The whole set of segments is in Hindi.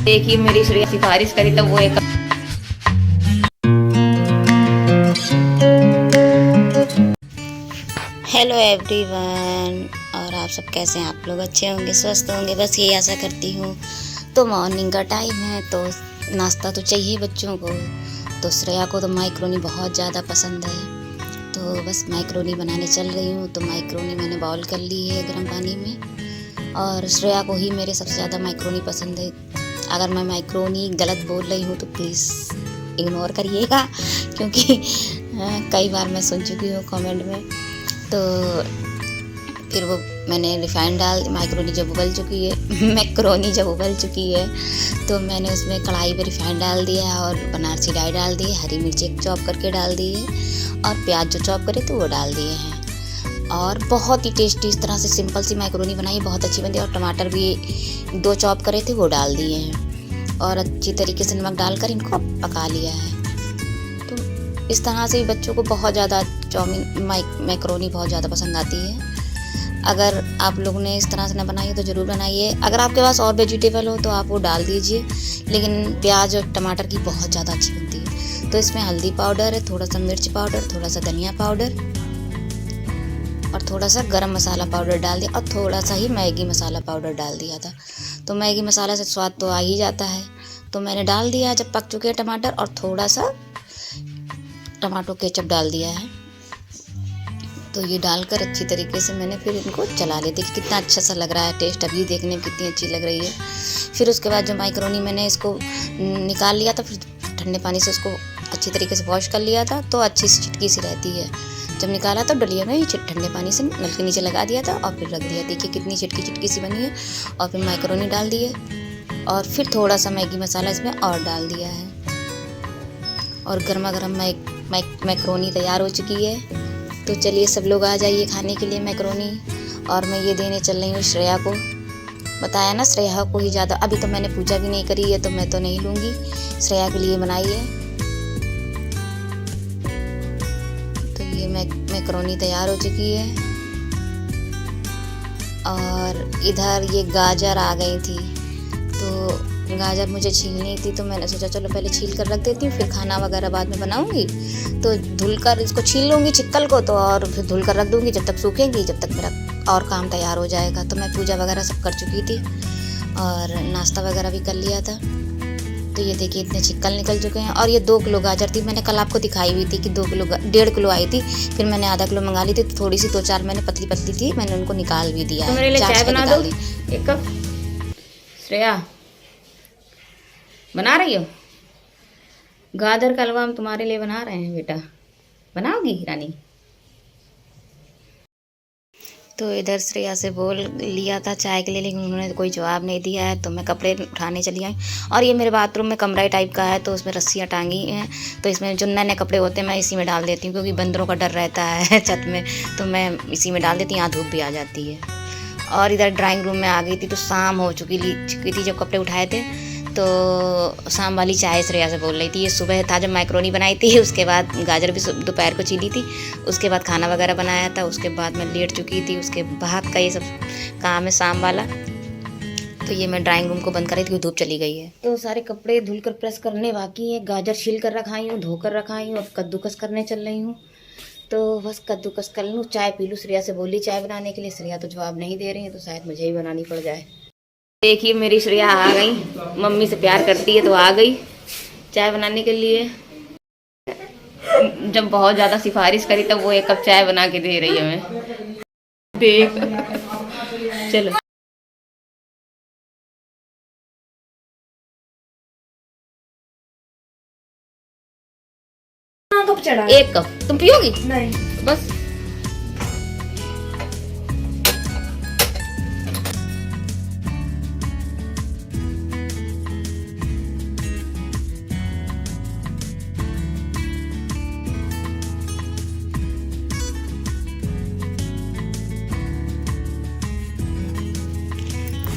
देखिए मेरी श्रेया सिफारिश करी तब वो एक हेलो एवरीवन, और आप सब कैसे हैं? आप लोग अच्छे होंगे, स्वस्थ होंगे, बस यही आशा करती हूँ। तो मॉर्निंग का टाइम है तो नाश्ता तो चाहिए बच्चों को। तो श्रेया को तो माइक्रोनी बहुत ज़्यादा पसंद है, तो बस माइक्रोनी बनाने चल रही हूँ। तो माइक्रोनी मैंने बॉईल कर ली है गर्म पानी में, और श्रेया को ही मेरे सबसे ज़्यादा माइक्रोनी पसंद है। अगर मैं माइक्रोनी गलत बोल रही हूँ तो प्लीज़ इग्नोर करिएगा, क्योंकि कई बार मैं सुन चुकी हूँ कमेंट में। तो फिर वो मैंने रिफाइंड डाल, माइक्रोनी जब उबल चुकी है मैक्रोनी जब उबल चुकी है तो मैंने उसमें कढ़ाई पे रिफाइंड डाल दिया और बनारसी डाई डाल दी है, हरी मिर्ची एक चॉप करके डाल दी है, और प्याज जो चॉप करे तो वो डाल दिए हैं। और बहुत ही टेस्टी इस तरह से सिंपल सी माइक्रोनी बनाई, बहुत अच्छी बनती है। और टमाटर भी 2 चॉप करे थे वो डाल दिए हैं, और अच्छी तरीके से नमक डालकर इनको पका लिया है। तो इस तरह से बच्चों को बहुत ज़्यादा चाउमीन मैक्रोनी बहुत ज़्यादा पसंद आती है। अगर आप लोगों ने इस तरह से ना बनाई तो ज़रूर बनाइए। अगर आपके पास और वेजिटेबल हो तो आप वो डाल दीजिए, लेकिन प्याज और टमाटर की बहुत ज़्यादा अच्छी बनती है। तो इसमें हल्दी पाउडर है, थोड़ा सा मिर्च पाउडर, थोड़ा सा धनिया पाउडर और थोड़ा सा गरम मसाला पाउडर डाल दिया, और थोड़ा सा ही मैगी मसाला पाउडर डाल दिया था। तो मैगी मसाला से स्वाद तो आ ही जाता है, तो मैंने डाल दिया जब पक चुके हैं टमाटर, और थोड़ा सा टमाटो केचप डाल दिया है। तो ये डालकर अच्छी तरीके से मैंने फिर इनको चला लिया। देखिए कितना अच्छा सा लग रहा है, टेस्ट अभी देखने में कितनी अच्छी लग रही है। फिर उसके बाद जो माइक्रोनी मैंने इसको निकाल लिया था, फिर ठंडे पानी से उसको अच्छी तरीके से वॉश कर लिया था, तो अच्छी सी चिटकी सी रहती है। जब निकाला तो डलिया में ठंडे पानी से नल के नीचे लगा दिया था और फिर रख दिया। देखिए कितनी चिटकी सी बनी है। और फिर माइक्रोनी डाल दी है, और फिर थोड़ा सा मैगी मसाला इसमें और डाल दिया है, और गर्मा गर्म मैक्रोनी तैयार हो चुकी है। तो चलिए सब लोग आ जाइए खाने के लिए मैक्रोनी। और मैं ये देने चल रही हूँ श्रेया को। बताया ना, श्रेया को ही ज़्यादा। अभी तो मैंने पूजा भी नहीं करी है तो मैं तो नहीं लूँगी, श्रेया के लिए बनाई है। तो ये मैक्रोनी तैयार हो चुकी है। और इधर ये गाजर आ गई थी, तो गाजर मुझे छीलनी थी, तो मैंने सोचा चलो पहले छील कर रख देती हूँ, फिर खाना वगैरह बाद में बनाऊँगी। तो धुलकर इसको छील लूँगी छिक्कल को, तो और फिर धुल कर रख दूँगी जब तक सूखेंगी, जब तक मेरा और काम तैयार हो जाएगा। तो मैं पूजा वगैरह सब कर चुकी थी और नाश्ता वगैरह भी कर लिया था। तो ये देखिए इतने छिक्कल निकल चुके हैं। और ये 2 किलो गाजर थी, मैंने कल आपको दिखाई हुई थी कि 1.5 किलो आई थी, फिर मैंने आधा किलो मंगा ली थी। तो थोड़ी सी 2-4 मैंने पतली पतली थी, मैंने उनको निकाल भी दिया। तो मेरे लिए चाय बना दो 1 कप। श्रेया बना रही हो? गाजर का हलवा हम तुम्हारे लिए बना रहे हैं बेटा, बनाओगी रानी? तो इधर श्रेया से बोल लिया था चाय के लिए, लेकिन उन्होंने कोई जवाब नहीं दिया है। तो मैं कपड़े उठाने चली आई, और ये मेरे बाथरूम में कमरा टाइप का है, तो उसमें रस्सियाँ टांगी हैं। तो इसमें जो नए नए कपड़े होते हैं मैं इसी में डाल देती हूँ, क्योंकि बंदरों का डर रहता है छत में, तो मैं इसी में डाल देती हूँ, यहाँ धूप भी आ जाती है। और इधर ड्राइंग रूम में आ गई थी, तो शाम हो चुकी थी जब कपड़े उठाए थे। तो शाम वाली चाय श्रेया से बोल रही थी। ये सुबह था जब माइक्रोनी बनाई थी, उसके बाद गाजर भी दोपहर को छीली थी, उसके बाद खाना वगैरह बनाया था, उसके बाद मैं लेट चुकी थी, उसके बाद का ये सब काम है शाम वाला। तो ये मैं ड्राइंग रूम को बंद कर रही थी, धूप चली गई है। तो सारे कपड़े धुलकर प्रेस करने बाकी है, गाजर छील कर रखाई हूँ, धोकर रखाई हूँ, अब कद्दूकस करने चल रही हूँ। तो बस कद्दूकस कर लूँ, चाय पी लूँ। श्रेया से बोली चाय बनाने के लिए, श्रेया तो जवाब नहीं दे रही है, तो शायद मुझे ही बनानी पड़ जाए। देखिए मेरी श्रेया आ गई, मम्मी से प्यार करती है तो आ गई चाय बनाने के लिए। जब बहुत ज़्यादा सिफारिश करी तब वो 1 कप चाय बना के दे रही है हमें। देख चलो कप चढ़ा, 1 कप तुम पियोगी? नहीं बस।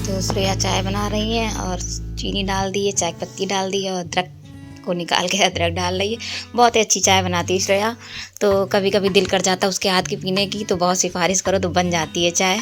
तो श्रेया चाय बना रही है, और चीनी डाल दी है, चाय पत्ती डाल दी है, और अदरक को निकाल के अदरक डाल रही है। बहुत ही अच्छी चाय बनाती है श्रेया। तो कभी कभी दिल कर जाता है उसके हाथ की पीने की, तो बहुत सिफारिश करो तो बन जाती है चाय।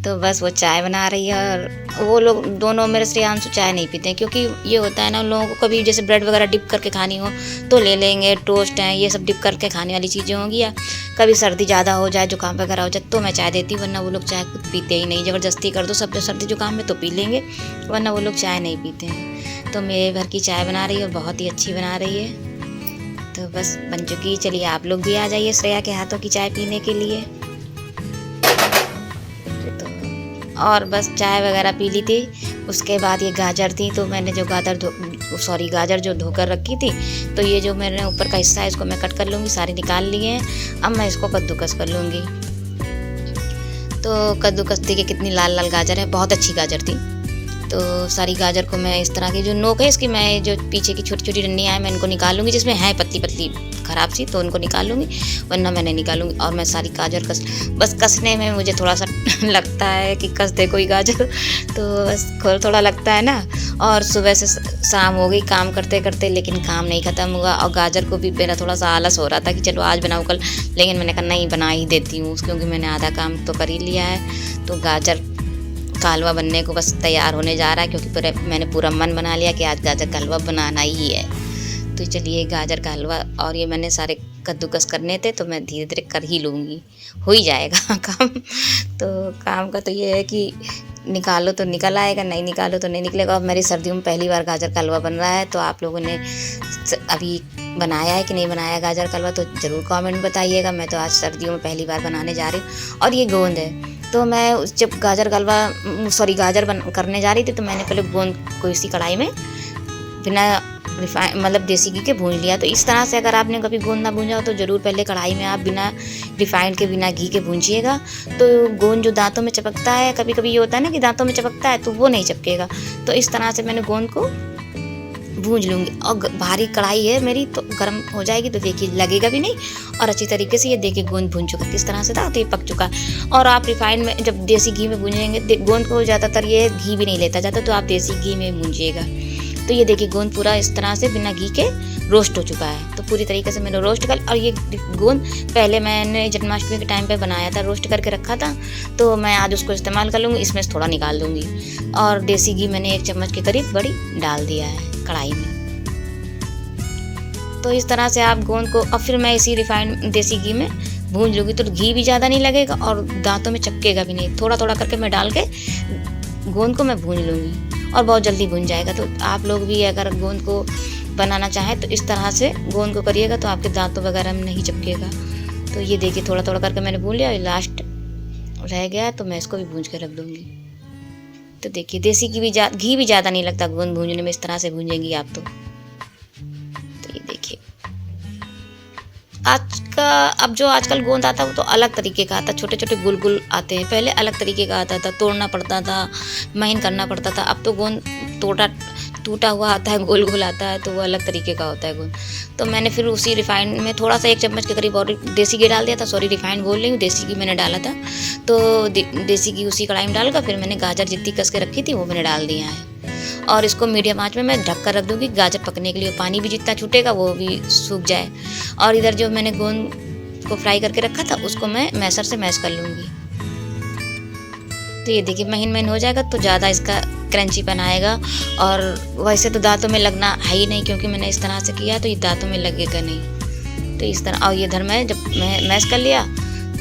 तो बस वो चाय बना रही है। और वो लोग दोनों, मेरे श्रेयांशु चाय नहीं पीते हैं, क्योंकि ये होता है ना, उन लोगों को कभी जैसे ब्रेड वगैरह डिप करके खानी हो तो ले लेंगे, टोस्ट हैं ये सब डिप करके खाने वाली चीज़ें होंगी, या कभी सर्दी ज़्यादा हो जाए, जुकाम वगैरह हो जाए तो मैं चाय देती हूँ, वरना वो लोग चाय खुद पीते ही नहीं। ज़बरदस्ती कर दो सब सर्दी जुकाम में तो पी लेंगे, वरना वो लोग चाय नहीं पीते हैं। तो मेरे घर की चाय बना रही है और बहुत ही अच्छी बना रही है। तो बस बन चुकी। चलिए आप लोग भी आ जाइए श्रेया के हाथों की चाय पीने के लिए। तो और बस चाय वगैरह पी ली थी। उसके बाद ये गाजर थी, तो मैंने जो गाजर जो धोकर रखी थी, तो ये जो मैंने ऊपर का हिस्सा है इसको मैं कट कर लूँगी, सारे निकाल लिए हैं। अब मैं इसको कद्दूकस कर लूँगी। तो कद्दूकस देखिए कितनी लाल लाल गाजर है, बहुत अच्छी गाजर थी। तो सारी गाजर को मैं इस तरह की जो नोक है इसकी, मैं जो पीछे की छोटी छोटी डंडियाँ हैं मैं इनको निकाल लूँगी, जिसमें है पतली पतली ख़राब सी, तो उनको निकाल लूँगी, वरना मैं नहीं निकालूँगी। और मैं सारी गाजर बस कसने में मुझे थोड़ा सा लगता है कि कस दे कोई गाजर, तो बस थोड़ा लगता है ना। और सुबह से शाम हो गई काम करते करते, लेकिन काम नहीं ख़त्म हुआ। और गाजर को भी मेरा थोड़ा सा आलस हो रहा था कि चलो आज बनाऊँ कल, लेकिन मैंने कहा नहीं बना ही देती हूँ, क्योंकि मैंने आधा काम तो कर ही लिया है। तो गाजर का हलवा बनने को बस तैयार होने जा रहा है, क्योंकि मैंने पूरा मन बना लिया कि आज गाजर का हलवा बनाना ही है। तो चलिए गाजर का हलवा, और ये मैंने सारे कद्दूकस करने थे, तो मैं धीरे धीरे कर ही लूँगी, हो ही जाएगा काम। तो काम का तो ये है कि निकालो तो निकल आएगा, नहीं निकालो तो नहीं निकलेगा। और मेरी सर्दियों में पहली बार गाजर का हलवा बन रहा है। तो आप लोगों ने अभी बनाया है कि नहीं बनाया गाजर का हलवा, तो ज़रूर कमेंट में बताइएगा। मैं तो आज सर्दियों में पहली बार बनाने जा रही हूँ। और ये गोंद है, तो मैं जब गाजर करने जा रही थी, तो मैंने पहले गोंद को इसी कढ़ाई में बिना मतलब देसी घी के भून लिया। तो इस तरह से अगर आपने कभी गोंद ना भूंजा हो तो ज़रूर पहले कढ़ाई में आप बिना रिफाइंड के, बिना घी के भूंजिएगा। तो गोंद जो दांतों में चपकता है, कभी कभी ये होता है ना कि दांतों में चपकता है, तो वो नहीं चपकेगा। तो इस तरह से मैंने गोंद को भूंज लूँगी। और भारी कढ़ाई है मेरी, तो गर्म हो जाएगी, तो देखिए लगेगा भी नहीं। और अच्छी तरीके से ये देखिए गोंद भून चुका किस तरह से था, तो ये पक चुका है। और आप रिफाइंड में जब देसी घी में भूंजेंगे, गोंद को ज़्यादातर ये घी भी नहीं लेता जाता, तो आप देसी घी में भूंजिएगा। तो ये देखिए गोंद पूरा इस तरह से बिना घी के रोस्ट हो चुका है। तो पूरी तरीके से मैंने रोस्ट कर, और ये गोंद पहले मैंने जन्माष्टमी के टाइम पे बनाया था, रोस्ट करके रखा था, तो मैं आज उसको इस्तेमाल कर लूँगी। इसमें से थोड़ा निकाल दूँगी। और देसी घी मैंने 1 चम्मच के करीब बड़ी डाल दिया है कढ़ाई में। तो इस तरह से आप गोंद को, और फिर मैं इसी रिफाइंड देसी घी में भून लूँगी, तो घी भी ज़्यादा नहीं लगेगा और दांतों में चपकेगा भी नहीं। थोड़ा थोड़ा करके मैं डाल के गोंद को मैं भून लूँगी, और बहुत जल्दी भून जाएगा। तो आप लोग भी अगर गोंद को बनाना चाहें तो इस तरह से गोंद को करिएगा, तो आपके दांतों वगैरह में नहीं चपकेगा। तो ये देखिए थोड़ा थोड़ा करके मैंने भून लिया, लास्ट रह गया है, तो मैं इसको भी भून के रख दूँगी। तो देखिए देसी घी भी ज़्यादा नहीं लगता गोंद भूनने में, इस तरह से भूंजेंगी आप। तो ये देखिए अब जो आजकल गोंद आता है वो तो अलग तरीके का आता है, छोटे छोटे गुल आते हैं। पहले अलग तरीके का आता था, तोड़ना पड़ता था, महीन करना पड़ता था। अब तो गोंद टूटा हुआ आता है, गोल गोल आता है, तो वो अलग तरीके का होता है गोंद। तो मैंने फिर उसी रिफाइंड में थोड़ा सा 1 चम्मच के करीब और देसी घी डाल दिया था। सॉरी, रिफाइंड बोल रही हूँ, देसी घी मैंने डाला था। तो देसी घी उसी कढ़ाई में डालकर फिर मैंने गाजर जितनी कस के रखी थी वो मैंने डाल दिया है। और इसको मीडियम आंच में मैं ढक कर रख दूँगी गाजर पकने के लिए। पानी भी जितना छूटेगा वो भी सूख जाए। और इधर जो मैंने गोंद को फ्राई करके रखा था उसको मैं मैसर से मैश कर लूँगी। तो ये देखिए महीन हो जाएगा, तो ज़्यादा इसका क्रंचीपन आएगा। और वैसे तो दांतों में लगना है ही नहीं, क्योंकि मैंने इस तरह से किया तो ये दांतों में लगेगा नहीं। तो इस तरह, और ये इधर मैं जब मैं मैश कर लिया,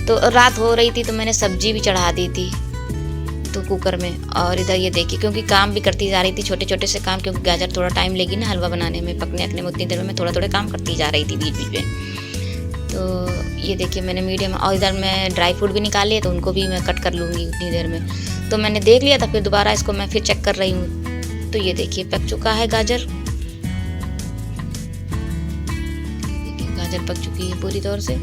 तो रात हो रही थी, तो मैंने सब्जी भी चढ़ा दी थी तो कुकर में। और इधर ये देखिए, क्योंकि काम भी करती जा रही थी, छोटे छोटे से काम, क्योंकि गाजर थोड़ा टाइम लेगी ना हलवा बनाने में, पकने में। उतनी देर में मैं थोड़ा काम करती जा रही थी बीच बीच में। तो ये देखिए मैंने मीडियम, और इधर मैं ड्राई फ्रूट भी निकाल लिए, तो उनको भी मैं कट कर लूँगी उतनी देर में। तो मैंने देख लिया था, फिर दोबारा इसको मैं फिर चेक कर रही हूँ। तो ये देखिए पक चुका है गाजर, देखिए गाजर पक चुकी है पूरी तौर से।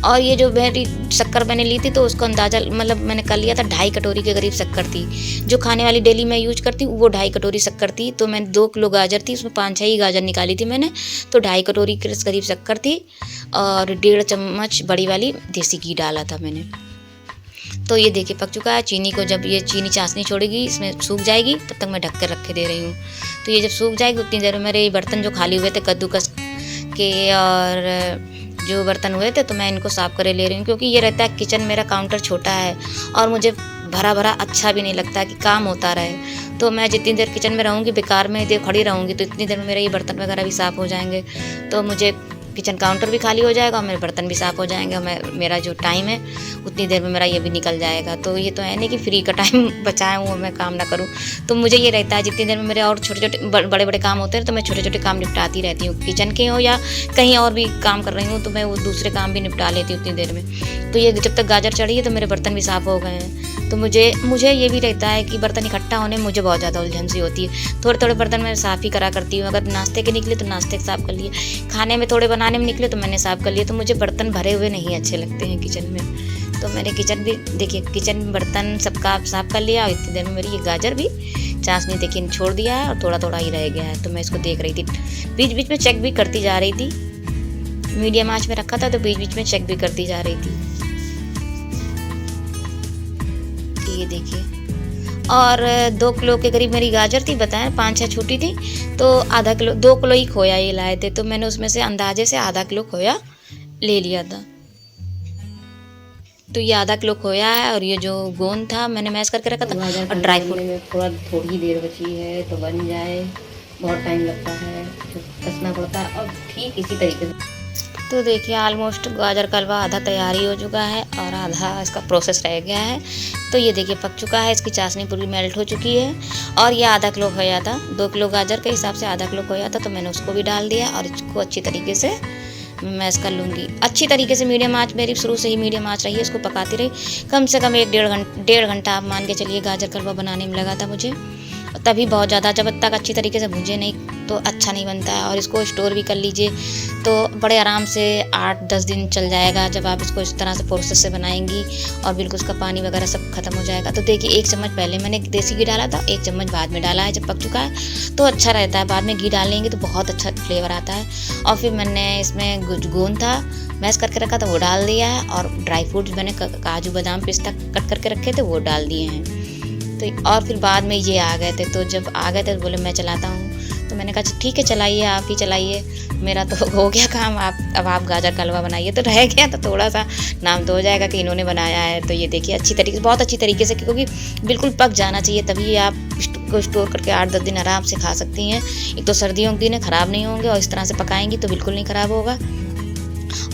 और ये जो मेरी शक्कर मैंने ली थी, तो उसको अंदाज़ा मतलब मैंने कर लिया था 2.5 कटोरी के करीब शक्कर थी। जो खाने वाली डेली मैं यूज करती हूँ वो 2.5 कटोरी शक्कर थी। तो मैंने 2 किलो गाजर थी, उसमें 5-6 ही गाजर निकाली थी मैंने, तो 2.5 कटोरी के करीब शक्कर थी। और 1.5 चम्मच बड़ी वाली देसी घी डाला था मैंने। तो ये देखिए पक चुका है। चीनी को जब ये चीनी चाशनी छोड़ेगी, इसमें सूख जाएगी, तब तक मैं ढक कर रखे दे रही हूँ। तो ये जब सूख जाएगी उतनी देर में मेरे बर्तन जो खाली हुए थे कद्दूकस के और जो बर्तन हुए थे तो मैं इनको साफ़ करे ले रही हूँ, क्योंकि ये रहता है किचन मेरा काउंटर छोटा है और मुझे भरा भरा अच्छा भी नहीं लगता कि काम होता रहे। तो मैं जितनी देर किचन में रहूँगी बेकार में देर खड़ी रहूँगी तो इतनी देर में मेरे ये बर्तन वगैरह भी साफ़ हो जाएंगे, तो मुझे किचन काउंटर भी खाली हो जाएगा और मेरे बर्तन भी साफ़ हो जाएंगे और मेरा जो टाइम है उतनी देर में मेरा ये भी निकल जाएगा। तो ये तो है नहीं कि फ्री का टाइम बचाया हूँ और मैं काम ना करूँ। तो मुझे ये रहता है जितनी देर में मेरे और छोटे छोटे बड़े बड़े काम होते हैं तो मैं छोटे छोटे काम निपटाती रहती हूँ, किचन के हो या कहीं और भी काम कर रही हूँ तो मैं वो दूसरे काम भी निपटा लेती हूँ उतनी देर में। तो ये जब तक गाजर चढ़ी है तो मेरे बर्तन भी साफ़ हो गए हैं। तो मुझे ये भी रहता है कि बर्तन इकट्ठा होने में मुझे बहुत ज़्यादा उलझन सी होती है। थोड़े थोड़े बर्तन मैं साफ़ ही करा करती हूँ। अगर नाश्ते के निकले तो नाश्ते के साफ़ कर लिए, खाने में थोड़े बनाने में निकले तो मैंने साफ़ कर लिए। तो मुझे बर्तन भरे हुए नहीं अच्छे लगते हैं किचन में। तो मैंने किचन भी देखिए किचन में बर्तन सबका साफ़ कर लिया और इतनी देर में मेरी ये गाजर भी चाशनी देखिए छोड़ दिया है और थोड़ा थोड़ा ही रह गया है। तो मैं इसको देख रही थी, बीच बीच में चेक भी करती जा रही थी। मीडियम आंच में रखा था तो बीच बीच में चेक भी करती जा रही थी। ये देखिए, और 2 किलो के करीब मेरी गाजर थी, बताएं 5-6 छोटी थी तो आधा किलो 2 किलो ही खोया ये लाए थे। तो मैंने उसमें से अंदाजे से आधा किलो खोया ले लिया था। तो ये आधा किलो खोया है और ये जो गोंद था मैंने मैश करके रखा था और ड्राई फ्रूट थोड़ी देर बची है तो बन जाए, बहुत टाइम लगता है तो कसना पड़ता है और ठीक इसी तरीके से। तो देखिए ऑलमोस्ट गाजर का हलवा आधा तैयारी हो चुका है और आधा इसका प्रोसेस रह गया है। तो ये देखिए पक चुका है, इसकी चाशनी पूरी मेल्ट हो चुकी है। और ये आधा किलो खोया था, 2 किलो गाजर के हिसाब से आधा किलो खोया था तो मैंने उसको भी डाल दिया और इसको अच्छी तरीके से मैश कर लूँगी। अच्छी तरीके से मीडियम आंच, मेरी शुरू से ही मीडियम आंच रही है, इसको पकाती रही। कम से कम 1-1.5 घंटा आप मान के चलिए गाजर का हलवा बनाने में लगा था मुझे। तभी बहुत ज़्यादा, जब तक अच्छी तरीके से भूजे नहीं तो अच्छा नहीं बनता है। और इसको स्टोर भी कर लीजिए तो बड़े आराम से 8-10 दिन चल जाएगा जब आप इसको इस तरह से प्रोसेस से बनाएंगी और बिल्कुल उसका पानी वगैरह सब खत्म हो जाएगा। तो देखिए 1 चम्मच पहले मैंने देसी घी डाला था, 1 चम्मच बाद में डाला है। जब पक चुका है तो अच्छा रहता है, बाद में घी डाल लेंगे तो बहुत अच्छा फ्लेवर आता है। और फिर मैंने इसमें गोंद था मैश करके रखा था वो डाल दिया है और ड्राई फ्रूट्स मैंने काजू बादाम पिस्ता कट करके रखे थे वो डाल दिए हैं। तो और फिर बाद में ये आ गए थे, तो जब आ गए थे तो बोले मैं चलाता हूँ। तो मैंने कहा ठीक है चलाइए, आप ही चलाइए, मेरा तो हो गया काम, अब आप गाजर का हलवा बनाइए। तो रह गया तो थोड़ा सा नाम तो हो जाएगा कि इन्होंने बनाया है। तो ये देखिए अच्छी तरीके से, बहुत अच्छी तरीके से, क्योंकि बिल्कुल पक जाना चाहिए तभी आप को स्टोर करके 8-10 दिन आराम से खा सकती हैं। एक तो सर्दियों के दिन ख़राब नहीं होंगे और इस तरह से पकाएंगी तो बिल्कुल नहीं ख़राब होगा।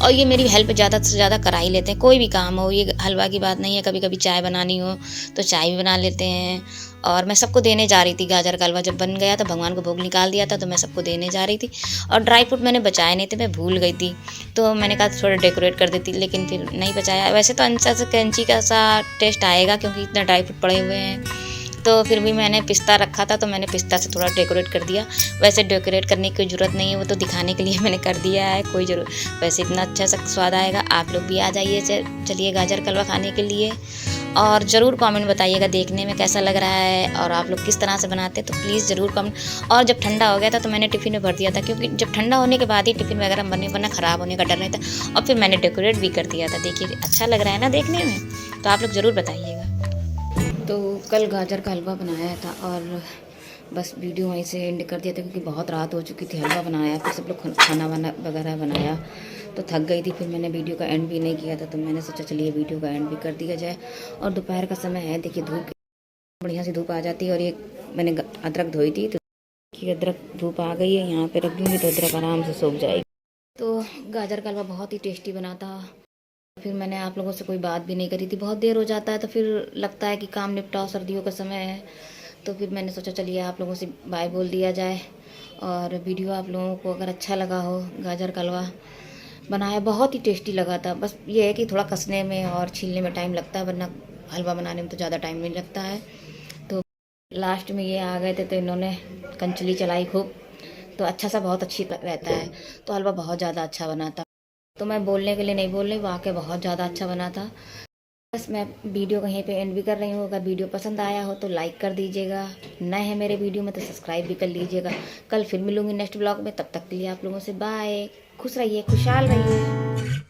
और ये मेरी हेल्प ज़्यादा से ज़्यादा करा ही लेते हैं, कोई भी काम हो, ये हलवा की बात नहीं है। कभी कभी चाय बनानी हो तो चाय भी बना लेते हैं। और मैं सबको देने जा रही थी गाजर का हलवा, जब बन गया तो भगवान को भोग निकाल दिया था तो मैं सबको देने जा रही थी। और ड्राई फ्रूट मैंने बचाए नहीं थे, मैं भूल गई थी, तो मैंने कहा थोड़ा डेकोरेट कर देती, लेकिन फिर नहीं बचाया। वैसे तो अंसा से क्रंची का सा टेस्ट आएगा क्योंकि इतना ड्राई फ्रूट पड़े हुए हैं। तो फिर भी मैंने पिस्ता रखा था तो मैंने पिस्ता से थोड़ा डेकोरेट कर दिया। वैसे डेकोरेट करने की ज़रूरत नहीं है, वो तो दिखाने के लिए मैंने कर दिया है, कोई ज़रूरत। वैसे इतना अच्छा सा स्वाद आएगा, आप लोग भी आ जाइए चलिए गाजर का हलवा खाने के लिए। और ज़रूर कमेंट बताइएगा देखने में कैसा लग रहा है और आप लोग किस तरह से बनाते हैं, तो प्लीज़ ज़रूर कमेंट। और जब ठंडा हो गया था तो मैंने टिफ़िन में भर दिया था, क्योंकि जब ठंडा होने के बाद ही टिफ़िन वगैरह बनने वरना ख़राब होने का डर रहता। और फिर मैंने डेकोरेट भी कर दिया था। देखिए अच्छा लग रहा है ना देखने में, तो आप लोग ज़रूर बताइएगा। तो कल गाजर का हलवा बनाया था और बस वीडियो वहीं से एंड कर दिया था क्योंकि बहुत रात हो चुकी थी। हलवा बनाया, फिर सब लोग खाना वाना वगैरह बनाया तो थक गई थी, फिर मैंने वीडियो का एंड भी नहीं किया था। तो मैंने सोचा चलिए वीडियो का एंड भी कर दिया जाए। और दोपहर का समय है, देखिए धूप बढ़िया सी धूप आ जाती है। और ये मैंने अदरक धोई थी तो अदरक धूप आ गई है, यहाँ पे रख दूँगी तो अदरक आराम से सूख जाएगी। तो गाजर का हलवा बहुत ही टेस्टी बना था। फिर मैंने आप लोगों से कोई बात भी नहीं करी थी, बहुत देर हो जाता है तो फिर लगता है कि काम निपटाओ, सर्दियों का समय है। तो फिर मैंने सोचा चलिए आप लोगों से बाय बोल दिया जाए। और वीडियो आप लोगों को अगर अच्छा लगा हो, गाजर का हलवा बनाया बहुत ही टेस्टी लगा था। बस ये है कि थोड़ा कसने में और छीलने में टाइम लगता है, वरना हलवा बनाने में तो ज़्यादा टाइम नहीं लगता है। तो लास्ट में ये आ गए थे तो इन्होंने कंचली चलाई खूब, तो अच्छा सा बहुत अच्छी रहता है। तो हलवा बहुत ज़्यादा अच्छा बना था, तो मैं बोलने के लिए नहीं बोल रही, वाकई बहुत ज़्यादा अच्छा बना था। बस मैं वीडियो कहीं पे एंड भी कर रही हूँ। अगर वीडियो पसंद आया हो तो लाइक कर दीजिएगा, नए हैं मेरे वीडियो में तो सब्सक्राइब भी कर लीजिएगा। कल फिर मिलूँगी नेक्स्ट ब्लॉग में, तब तक के लिए आप लोगों से बाय। खुश रहिए, खुशहाल रहिए।